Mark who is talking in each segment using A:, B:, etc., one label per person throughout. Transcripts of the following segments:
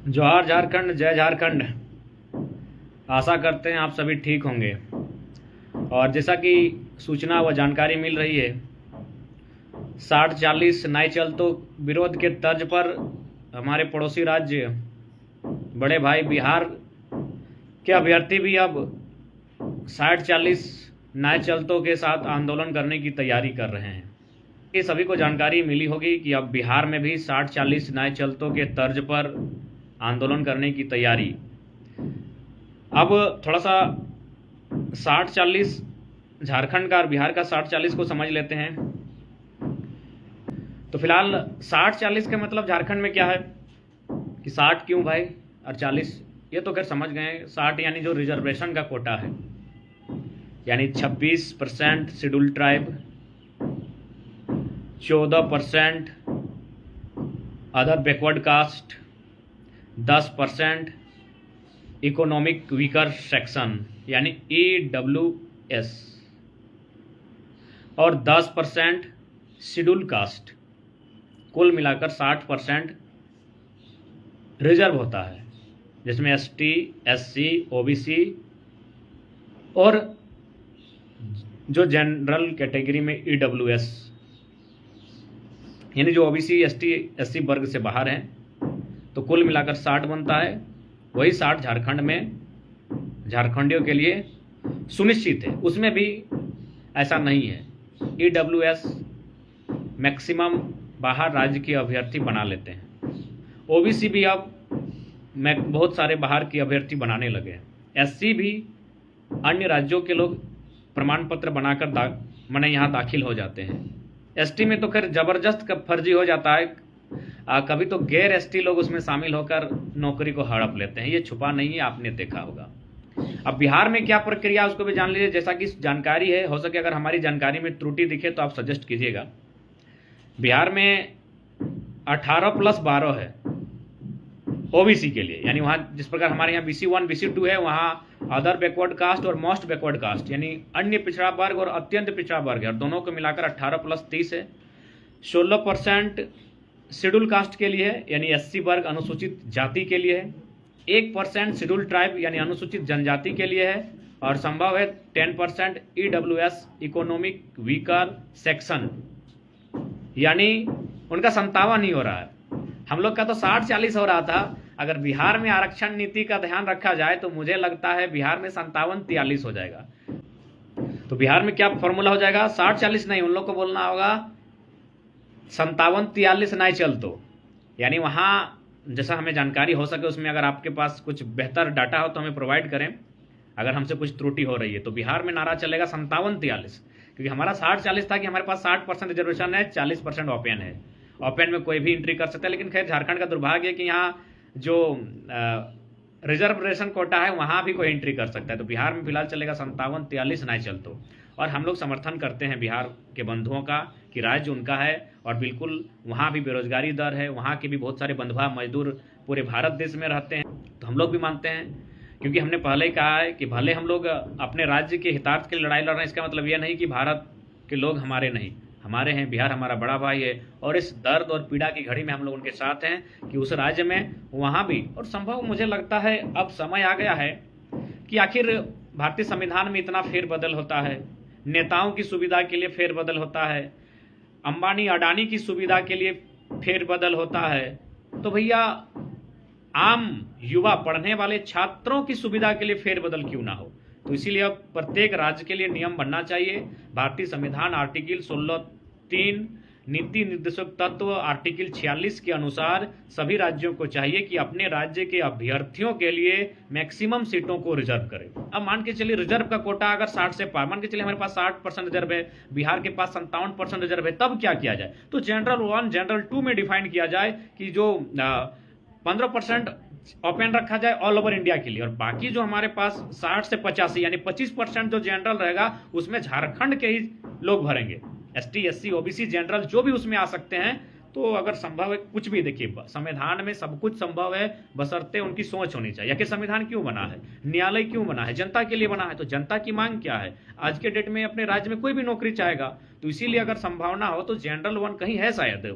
A: जोहार झारखंड, जय झारखंड। आशा करते हैं आप सभी ठीक होंगे। और जैसा कि सूचना व जानकारी मिल रही है, 60-40 नाई चल तो विरोध के तर्ज पर हमारे पड़ोसी राज्य बड़े भाई बिहार के अभ्यर्थी भी अब 60-40 नाई चलतों के साथ आंदोलन करने की तैयारी कर रहे हैं। ये सभी को जानकारी मिली होगी कि अब बिहार में भी 60-40 नाई चलतों के तर्ज पर आंदोलन करने की तैयारी। अब थोड़ा सा 60-40 झारखंड का और बिहार का 60-40 को समझ लेते हैं। तो फिलहाल 60-40 का मतलब झारखंड में क्या है कि 60 क्यों भाई और 40, ये तो खैर समझ गए। 60 यानी जो रिजर्वेशन का कोटा है, यानी 26% schedule tribe, 14% other backward caste, 10% economic weaker section यानी EWS और 10% शेड्यूल कास्ट। कुल मिलाकर 60% रिजर्व होता है, जिसमें ST, SC, OBC और जो जनरल कैटेगरी में EWS यानी जो OBC, ST, SC वर्ग से बाहर हैं। तो कुल मिलाकर 60 बनता है। वही 60 झारखंड में झारखंडियों के लिए सुनिश्चित है। उसमें भी ऐसा नहीं है। EWS मैक्सिमम बाहर राज्य के अभ्यर्थी बना लेते हैं। OBC भी अब बहुत सारे बाहर के अभ्यर्थी बनाने लगे हैं। SC भी अन्य राज्यों के लोग प्रमाण पत्र बनाकर माने यहाँ दाखिल हो जाते हैं। ST में तो खैर जबरदस्त फर्जी हो जाता है। कभी तो गैर ST लोग उसमें शामिल होकर नौकरी को हड़प लेते हैं। ये छुपा नहीं है, आपने देखा होगा। अब बिहार में क्या प्रक्रिया उसको भी जान लीजिए। जैसा कि जानकारी है, हो सके अगर हमारी जानकारी में त्रुटि दिखे तो आप सजेस्ट कीजिएगा। बिहार में 18+12 है OBC के लिए, यानी वहाँ जिस प्रकार हमारे यहाँ BC1 BC2 है, वहाँ अदर बैकवर्ड कास्ट और मोस्ट बैकवर्ड कास्ट यानी अन्य पिछड़ा वर्ग और अत्यंत पिछड़ा वर्ग है, और दोनों को मिलाकर 18+30 है। 16% शेड्यूल कास्ट के लिए है, यानी SC वर्ग अनुसूचित जाति के लिए है। 1% शेड्यूल ट्राइब यानी अनुसूचित जनजाति के लिए है, और संभव है 10% EWS इकोनॉमिक वीकर सेक्शन, यानी उनका 57 ही हो रहा है। हम लोग का तो 60-40 हो रहा था। अगर बिहार में आरक्षण नीति का ध्यान रखा जाए तो मुझे लगता है बिहार में 57-43 हो जाएगा। तो बिहार में क्या फॉर्मूला हो जाएगा? 60-40 नहीं, उन लोग को बोलना होगा 57-43 नहीं चल तो, यानी वहाँ जैसा हमें जानकारी हो सके उसमें अगर आपके पास कुछ बेहतर डाटा हो तो हमें प्रोवाइड करें। अगर हमसे कुछ त्रुटि हो रही है तो बिहार में नारा चलेगा 57-43, क्योंकि हमारा 60-40 था कि हमारे पास 60% रिजर्वेशन है, 40% ओपन है। ओपन में कोई भी एंट्री कर सकता है, लेकिन खैर झारखंड का दुर्भाग्य है कि यहाँ जो रिजर्वेशन कोटा है वहाँ भी कोई एंट्री कर सकता है। तो बिहार में फिलहाल चलेगा 57-43 नहीं चल तो। और हम लोग समर्थन करते हैं बिहार के बंधुओं का कि राज्य उनका है, और बिल्कुल वहाँ भी बेरोजगारी दर है, वहाँ के भी बहुत सारे बंधुआ मजदूर पूरे भारत देश में रहते हैं। तो हम लोग भी मानते हैं, क्योंकि हमने पहले ही कहा है कि भले हम लोग अपने राज्य के हितार्थ के लिए लड़ाई लड़ रहे हैं, इसका मतलब यह नहीं कि भारत के लोग हमारे नहीं, हमारे हैं। बिहार हमारा बड़ा भाई है, और इस दर्द और पीड़ा की घड़ी में हम लोग उनके साथ हैं कि उस राज्य में वहाँ भी, और संभव मुझे लगता है अब समय आ गया है कि आखिर भारतीय संविधान में इतना फेरबदल होता है, नेताओं की सुविधा के लिए फेरबदल होता है, अंबानी अडानी की सुविधा के लिए फेरबदल होता है, तो भैया आम युवा पढ़ने वाले छात्रों की सुविधा के लिए फेरबदल क्यों ना हो। तो इसीलिए अब प्रत्येक राज्य के लिए नियम बनना चाहिए। भारतीय संविधान आर्टिकल 16(3) नीति निर्देशक तत्व आर्टिकल 46 के अनुसार सभी राज्यों को चाहिए कि अपने राज्य के अभ्यर्थियों के लिए मैक्सिमम सीटों को रिजर्व करें। अब मान के चलिए रिजर्व का कोटा अगर 60 से पार, मान के चलिए हमारे पास 60% रिजर्व है, बिहार के पास 57% रिजर्व है, तब क्या किया जाए? तो जनरल 1 जनरल 2 में डिफाइन किया जाए कि जो 15% ओपन रखा जाए ऑल ओवर इंडिया के लिए, और बाकी जो हमारे पास 60 से 85 यानी 25% जो जनरल रहेगा उसमें झारखंड के ही लोग भरेंगे। ST, SC, OBC जनरल जो भी उसमें आ सकते हैं। तो अगर संभव है, कुछ भी देखिए, संविधान में सब कुछ संभव है, बशर्ते उनकी सोच होनी चाहिए। आखिर संविधान क्यों बना है, न्यायालय क्यों बना है? जनता के लिए बना है। तो जनता की मांग क्या है? आज के डेट में अपने राज्य में कोई भी नौकरी चाहेगा, तो इसीलिए अगर संभावना हो तो जनरल 1 कहीं है शायद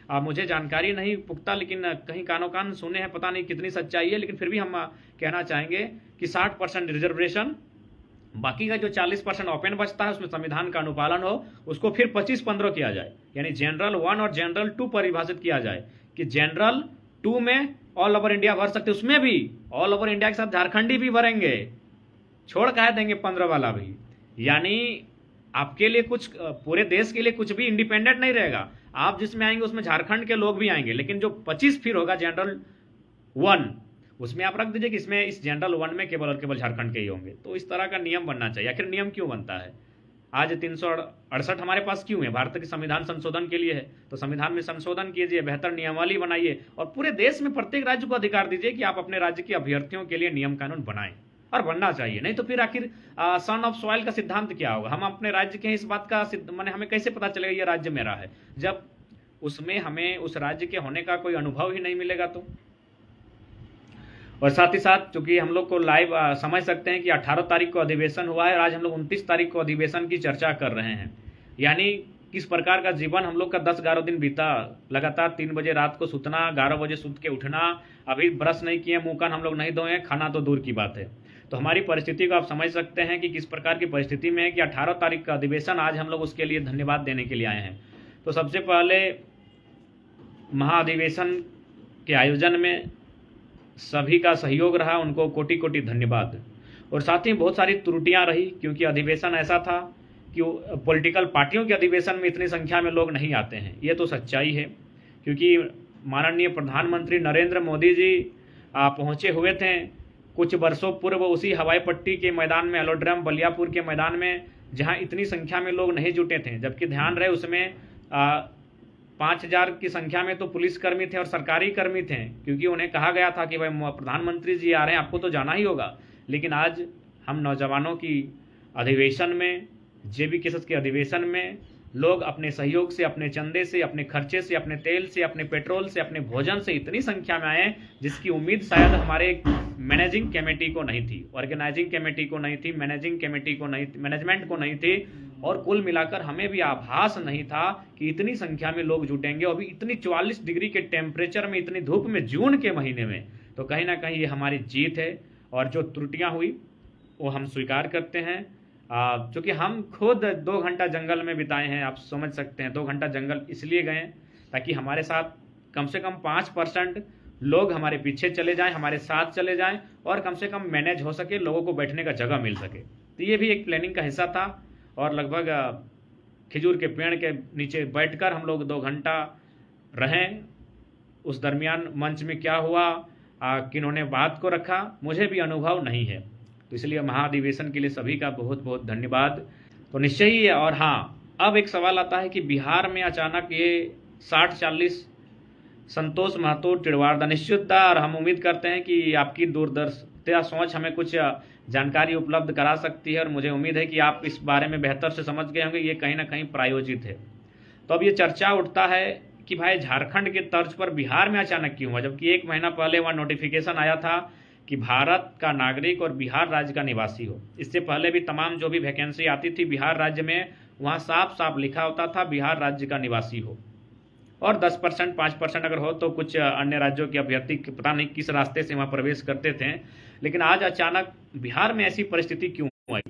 A: मुझे जानकारी नहीं पुख्ता, लेकिन कहीं कानो कान सुने हैं, पता नहीं कितनी सच्चाई है, लेकिन फिर भी हम कहना चाहेंगे कि 60% रिजर्वेशन, बाकी का जो 40% ओपन बचता है उसमें संविधान का अनुपालन हो, उसको फिर 25-15 किया जाए, यानी जनरल 1 और जनरल 2 परिभाषित किया जाए कि जनरल 2 में ऑल ओवर इंडिया भर सकते, उसमें भी ऑल ओवर इंडिया के साथ झारखंडी भी भरेंगे, छोड़ कह देंगे 15 वाला भी। यानी आपके लिए कुछ, पूरे देश के लिए कुछ भी इंडिपेंडेंट नहीं रहेगा, आप जिसमें आएंगे उसमें झारखंड के लोग भी आएंगे, लेकिन जो 25 फिर होगा जनरल 1, उसमें आप रख दीजिए कि इसमें इस जनरल 1 में केवल और केवल झारखंड के ही होंगे। तो इस तरह का नियम बनना चाहिए। आखिर नियम क्यों बनता है? आज 368 हमारे पास क्यों है? भारत के संविधान संशोधन के लिए है। तो संविधान में संशोधन कीजिए, बेहतर नियमावली बनाइए और पूरे देश में प्रत्येक राज्य को अधिकार दीजिए कि आप अपने राज्य के अभ्यर्थियों के लिए नियम कानून बनाएं, और बनना चाहिए। नहीं तो फिर आखिर सन ऑफ सॉइल का सिद्धांत क्या होगा? हम अपने राज्य के इस बात का माने हमें कैसे पता चलेगा ये राज्य मेरा है, जब उसमें हमें उस राज्य के होने का कोई अनुभव ही नहीं मिलेगा। तो और साथ ही साथ चूंकि हम लोग को लाइव समझ सकते हैं कि 18 तारीख को अधिवेशन हुआ है और आज हम लोग 29 तारीख को अधिवेशन की चर्चा कर रहे हैं, यानी किस प्रकार का जीवन हम लोग का 10-11 दिन बीता। लगातार 3 बजे रात को सुतना, 11 बजे सुत के उठना, अभी ब्रश नहीं किए, मुंह कान हम लोग नहीं धोए, खाना तो दूर की बात है। तो हमारी परिस्थिति को आप समझ सकते हैं कि किस प्रकार की परिस्थिति में है कि 18 तारीख का अधिवेशन, आज हम लोग उसके लिए धन्यवाद देने के लिए आए हैं। तो सबसे पहले महाअधिवेशन के आयोजन में सभी का सहयोग रहा, उनको कोटि कोटि धन्यवाद। और साथ ही बहुत सारी त्रुटियां रही, क्योंकि अधिवेशन ऐसा था कि पॉलिटिकल पार्टियों के अधिवेशन में इतनी संख्या में लोग नहीं आते हैं, ये तो सच्चाई है। क्योंकि माननीय प्रधानमंत्री नरेंद्र मोदी जी पहुंचे हुए थे कुछ वर्षों पूर्व उसी हवाई पट्टी के मैदान में, एलोड्रम बलियापुर के मैदान में, जहां इतनी संख्या में लोग नहीं जुटे थे। जबकि ध्यान रहे उसमें 5000 की संख्या में तो पुलिसकर्मी थे और सरकारी कर्मी थे, क्योंकि उन्हें कहा गया था कि भाई प्रधानमंत्री जी आ रहे हैं, आपको तो जाना ही होगा। लेकिन आज हम नौजवानों की अधिवेशन में, जेबी केसेस के अधिवेशन में लोग अपने सहयोग से, अपने चंदे से, अपने खर्चे से, अपने तेल से, अपने पेट्रोल से, अपने भोजन से इतनी संख्या में आए जिसकी उम्मीद शायद हमारे मैनेजिंग कमेटी को नहीं थी, ऑर्गेनाइजिंग कमेटी को नहीं थी, मैनेजिंग कमेटी को नहीं, मैनेजमेंट को नहीं थी। और कुल मिलाकर हमें भी आभास नहीं था कि इतनी संख्या में लोग जुटेंगे, और भी इतनी 44 डिग्री के टेम्परेचर में, इतनी धूप में, जून के महीने में। तो कहीं ना कहीं ये हमारी जीत है। और जो त्रुटियां हुई वो हम स्वीकार करते हैं। चूँकि हम खुद 2 घंटा जंगल में बिताए हैं, आप समझ सकते हैं। 2 घंटा जंगल इसलिए गए ताकि हमारे साथ कम से कम 5% लोग हमारे पीछे चले जाएं, हमारे साथ चले जाएं, और कम से कम मैनेज हो सके, लोगों को बैठने का जगह मिल सके। तो ये भी एक प्लानिंग का हिस्सा था। और लगभग खजूर के पेड़ के नीचे बैठकर हम लोग 2 घंटा रहें। उस दरमियान मंच में क्या हुआ, किन्होंने बात को रखा, मुझे भी अनुभव नहीं है। तो इसलिए महाधिवेशन के लिए सभी का बहुत बहुत धन्यवाद। तो निश्चय ही है। और हाँ, अब एक सवाल आता है कि बिहार में अचानक ये 60-40 संतोष महतो टिड़वाड़दा निश्चित था, और हम उम्मीद करते हैं कि आपकी दूरदर्शिता सोच हमें कुछ जानकारी उपलब्ध करा सकती है, और मुझे उम्मीद है कि आप इस बारे में बेहतर से समझ गए होंगे। ये कहीं ना कहीं प्रायोजित है। तो अब ये चर्चा उठता है कि भाई झारखंड के तर्ज पर बिहार में अचानक क्यों हुआ, जबकि 1 महीना पहले वहाँ नोटिफिकेशन आया था कि भारत का नागरिक और बिहार राज्य का निवासी हो। इससे पहले भी तमाम जो भी वैकेंसी आती थी बिहार राज्य में, वहाँ साफ साफ लिखा होता था बिहार राज्य का निवासी हो, और 10% 5% अगर हो तो कुछ अन्य राज्यों के अभ्यर्थी पता नहीं किस रास्ते से वहाँ प्रवेश करते थे। लेकिन आज अचानक बिहार में ऐसी परिस्थिति क्यों आई?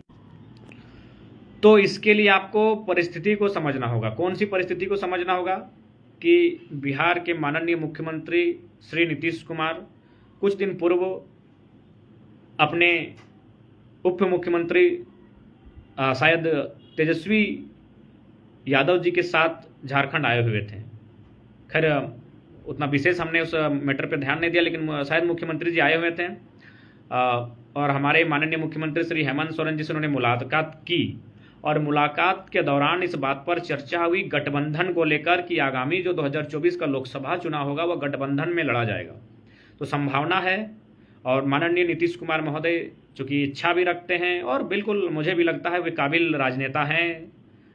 A: तो इसके लिए आपको परिस्थिति को समझना होगा। कौन सी परिस्थिति को समझना होगा? कि बिहार के माननीय मुख्यमंत्री श्री नीतीश कुमार कुछ दिन पूर्व अपने उप मुख्यमंत्री शायद तेजस्वी यादव जी के साथ झारखंड आए हुए थे। खैर उतना विशेष हमने उस मैटर पे ध्यान नहीं दिया, लेकिन शायद मुख्यमंत्री जी आए हुए थे, और हमारे माननीय मुख्यमंत्री श्री हेमंत सोरेन जी से उन्होंने मुलाकात की। और मुलाकात के दौरान इस बात पर चर्चा हुई गठबंधन को लेकर कि आगामी जो 2024 का लोकसभा चुनाव होगा वह गठबंधन में लड़ा जाएगा। तो संभावना है, और माननीय नीतीश कुमार महोदय चूँकि इच्छा भी रखते हैं, और बिल्कुल मुझे भी लगता है वे काबिल राजनेता हैं,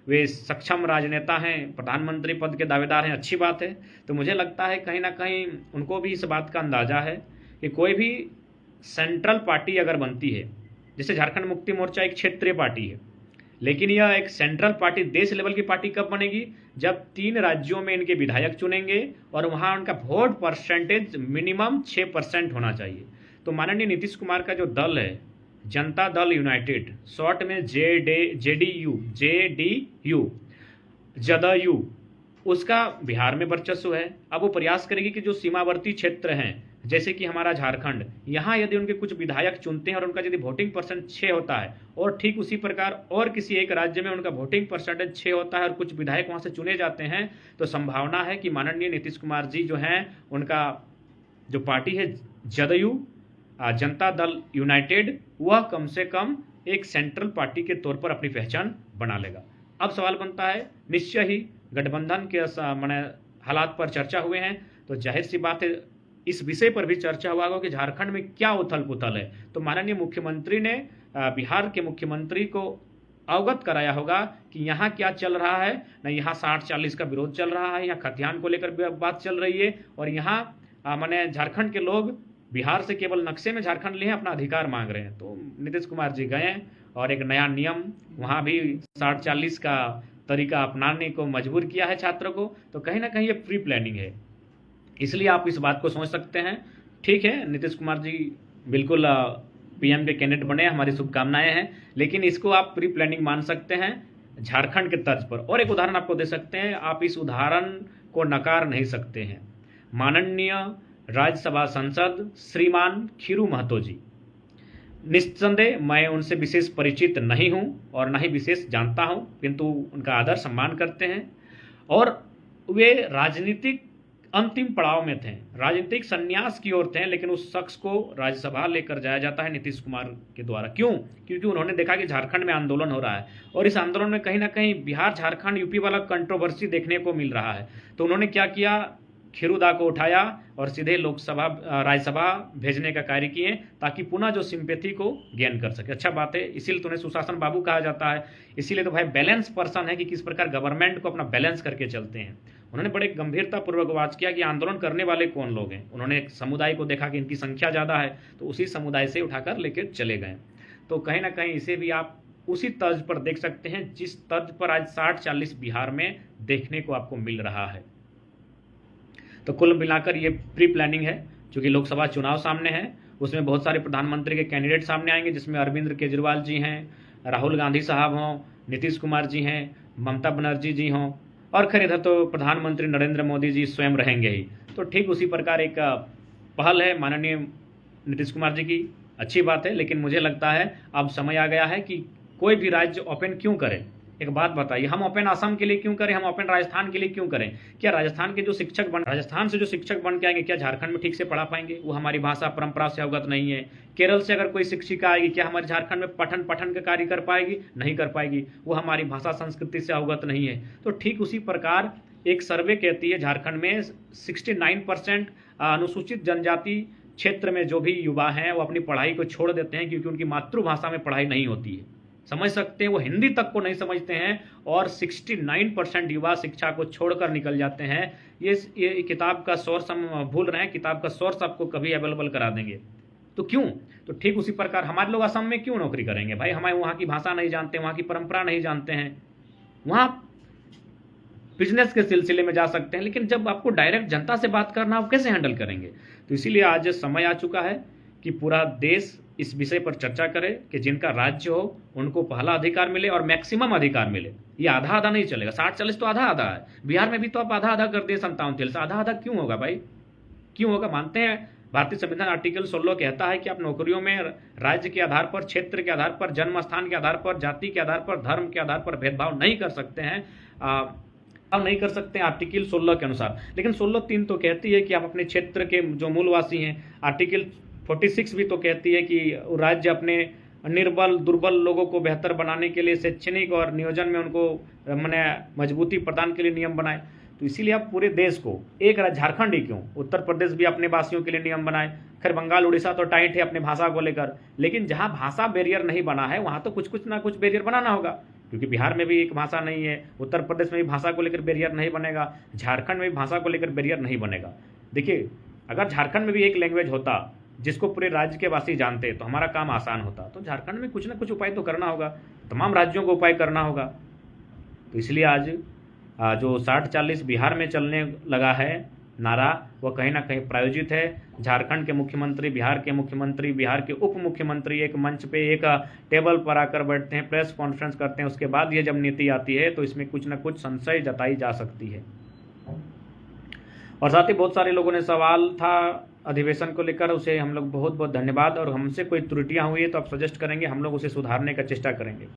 A: वे सक्षम राजनेता हैं, प्रधानमंत्री पद के दावेदार हैं, अच्छी बात है। तो मुझे लगता है कहीं ना कहीं उनको भी इस बात का अंदाज़ा है कि कोई भी सेंट्रल पार्टी अगर बनती है, जैसे झारखंड मुक्ति मोर्चा एक क्षेत्रीय पार्टी है, लेकिन यह एक सेंट्रल पार्टी, देश लेवल की पार्टी कब बनेगी? जब 3 राज्यों में इनके विधायक चुनेंगे और वहां उनका वोट परसेंटेज मिनिमम 6% होना चाहिए। तो माननीय नीतीश कुमार का जो दल है, जनता दल यूनाइटेड, शॉर्ट में जेडीयू, जदयू, उसका बिहार में वर्चस्व है। अब वो प्रयास करेगी कि जो सीमावर्ती क्षेत्र हैं, जैसे कि हमारा झारखंड, यहाँ यदि उनके कुछ विधायक चुनते हैं और उनका यदि वोटिंग परसेंट 6 होता है, और ठीक उसी प्रकार और किसी एक राज्य में उनका वोटिंग परसेंटेज 6 होता है और कुछ विधायक वहाँ से चुने जाते हैं, तो संभावना है कि माननीय नीतीश कुमार जी जो हैं, उनका जो पार्टी है जदयू, जनता दल यूनाइटेड, वह कम से कम एक सेंट्रल पार्टी के तौर पर अपनी पहचान बना लेगा। अब सवाल बनता है, निश्चय ही गठबंधन के माने हालात पर चर्चा हुए हैं, तो जाहिर सी बात है इस विषय पर भी चर्चा हुआ होगा कि झारखंड में क्या उथल पुथल है। तो माननीय मुख्यमंत्री ने बिहार के मुख्यमंत्री को अवगत कराया होगा कि यहाँ क्या चल रहा है। न यहाँ 60-40 का विरोध चल रहा है, यहाँ खतियान को लेकर बात चल रही है, और यहाँ माने झारखंड के लोग बिहार से केवल नक्शे में झारखंड लिए अपना अधिकार मांग रहे हैं। तो नीतीश कुमार जी गए और एक नया नियम वहाँ भी 60-40 का तरीका अपनाने को मजबूर किया है छात्रों को। तो कहीं ना कहीं ये प्री प्लानिंग है, इसलिए आप इस बात को समझ सकते हैं। ठीक है, नीतीश कुमार जी बिल्कुल पीएम के कैंडिडेट बने, हमारी शुभकामनाएं हैं, लेकिन इसको आप प्री प्लानिंग मान सकते हैं झारखंड के तर्ज पर। और एक उदाहरण आपको दे सकते हैं, आप इस उदाहरण को नकार नहीं सकते हैं। माननीय राज्यसभा सांसद श्रीमान खीरू महतो जी, निस्संदेह मैं उनसे विशेष परिचित नहीं हूं और न ही विशेष जानता हूं, किंतु उनका आदर सम्मान करते हैं। और वे राजनीतिक अंतिम पड़ाव में थे, राजनीतिक संन्यास की ओर थे, लेकिन उस शख्स को राज्यसभा लेकर जाया जाता है नीतीश कुमार के द्वारा। क्यों? क्योंकि उन्होंने देखा कि झारखंड में आंदोलन हो रहा है और इस आंदोलन में कहीं ना कहीं बिहार झारखंड यूपी वाला कंट्रोवर्सी देखने को मिल रहा है। तो उन्होंने क्या किया, खीरूदा को उठाया और सीधे लोकसभा राज्यसभा भेजने का कार्य किए, ताकि पुनः जो सिंपैथी को गेन कर सके। अच्छा बात है, इसीलिए तो उन्हें सुशासन बाबू कहा जाता है। इसीलिए तो भाई बैलेंस पर्सन है कि किस प्रकार गवर्नमेंट को अपना बैलेंस करके चलते हैं। उन्होंने बड़े गंभीरतापूर्वक बात किया कि आंदोलन करने वाले कौन लोग हैं। उन्होंने एक समुदाय को देखा कि इनकी संख्या ज़्यादा है, तो उसी समुदाय से उठाकर लेकर चले गए। तो कहीं ना कहीं इसे भी आप उसी तर्ज पर देख सकते हैं जिस तर्ज पर आज 60-40 बिहार में देखने को आपको मिल रहा है। तो कुल मिलाकर ये प्री प्लानिंग है, क्योंकि लोकसभा चुनाव सामने है। उसमें बहुत सारे प्रधानमंत्री के कैंडिडेट सामने आएंगे, जिसमें अरविंद केजरीवाल जी हैं, राहुल गांधी साहब हों, नीतीश कुमार जी हैं, ममता बनर्जी जी हों, और खैर इधर तो प्रधानमंत्री नरेंद्र मोदी जी स्वयं रहेंगे ही। तो ठीक उसी प्रकार एक पहल है माननीय नीतीश कुमार जी की, अच्छी बात है। लेकिन मुझे लगता है अब समय आ गया है कि कोई भी राज्य ओपन क्यों करे। एक बात बताइए, हम ओपन असम के लिए क्यों करें, हम ओपन राजस्थान के लिए क्यों करें? क्या राजस्थान से जो शिक्षक बन के आएंगे, क्या झारखंड में ठीक से पढ़ा पाएंगे? वो हमारी भाषा परंपरा से अवगत नहीं है। केरल से अगर कोई शिक्षिका आएगी, क्या हमारे झारखंड में पठन का कार्य कर पाएगी? नहीं कर पाएगी, वो हमारी भाषा संस्कृति से अवगत नहीं है। तो ठीक उसी प्रकार एक सर्वे कहती है झारखंड में 69% अनुसूचित जनजाति क्षेत्र में जो भी युवा हैं वो अपनी पढ़ाई को छोड़ देते हैं, क्योंकि उनकी मातृभाषा में पढ़ाई नहीं होती है। समझ सकते हैं, वो हिंदी तक को नहीं समझते हैं, और 69% युवा शिक्षा को छोड़कर निकल जाते हैं। ये किताब का सोर्स हम भूल रहे हैं, किताब का सोर्स आपको कभी अवेलेबल करा देंगे। तो क्यों? तो ठीक उसी प्रकार हमारे लोग असम में क्यों नौकरी करेंगे भाई? हमारे वहाँ की भाषा नहीं जानते, वहाँ की परंपरा नहीं जानते हैं, वहाँ बिजनेस के सिलसिले में जा सकते हैं, लेकिन जब आपको डायरेक्ट जनता से बात करना, आप कैसे हैंडल करेंगे? तो इसीलिए आज समय आ चुका है कि पूरा देश इस विषय पर चर्चा करे कि जिनका राज्य हो उनको पहला अधिकार मिले और मैक्सिमम अधिकार मिले। ये आधा आधा नहीं चलेगा, 60-40 तो आधा आधा है। बिहार में भी तो आप आधा आधा कर दिए 57 से, आधा आधा क्यों होगा भाई? क्यों होगा? मानते हैं भारतीय संविधान आर्टिकल 16 कहता है कि आप नौकरियों में राज्य के आधार पर, क्षेत्र के आधार पर, जन्म स्थान के आधार पर, जाति के आधार पर, धर्म के आधार पर भेदभाव नहीं कर सकते हैं, नहीं कर सकते हैं आर्टिकल 16 के अनुसार। लेकिन 16(3) तो कहती है कि आप अपने क्षेत्र के जो मूलवासी हैं। आर्टिकल 46 भी तो कहती है कि राज्य अपने निर्बल दुर्बल लोगों को बेहतर बनाने के लिए शैक्षणिक और नियोजन में उनको माने मजबूती प्रदान के लिए नियम बनाए। तो इसीलिए आप पूरे देश को एक राज्य, झारखंड ही क्यों, उत्तर प्रदेश भी अपने वासियों के लिए नियम बनाए। खैर बंगाल उड़ीसा तो टाइट है अपने भाषा को लेकर, लेकिन जहाँ भाषा बैरियर नहीं बना है वहाँ तो कुछ ना कुछ बैरियर बनाना होगा, क्योंकि बिहार में भी एक भाषा नहीं है, उत्तर प्रदेश में भी भाषा को लेकर बैरियर नहीं बनेगा, झारखंड में भी भाषा को लेकर बैरियर नहीं बनेगा। देखिए, अगर झारखंड में भी एक लैंग्वेज होता जिसको पूरे राज्य के वासी जानते तो हमारा काम आसान होता। तो झारखंड में कुछ ना कुछ उपाय तो करना होगा, तमाम राज्यों को उपाय करना होगा। तो इसलिए आज जो 60-40 बिहार में चलने लगा है नारा, वह कहीं ना कहीं प्रायोजित है। झारखंड के मुख्यमंत्री, बिहार के मुख्यमंत्री, बिहार के उप मुख्यमंत्री एक मंच पे एक टेबल पर आकर बैठते हैं, प्रेस कॉन्फ्रेंस करते हैं, उसके बाद ये जब नीति आती है तो इसमें कुछ ना कुछ संशय जताई जा सकती है। और साथ ही बहुत सारे लोगों ने सवाल था अधिवेशन को लेकर, उसे हम लोग बहुत बहुत धन्यवाद। और हमसे कोई त्रुटियां हुई है तो आप सजेस्ट करेंगे, हम लोग उसे सुधारने का चेष्टा करेंगे।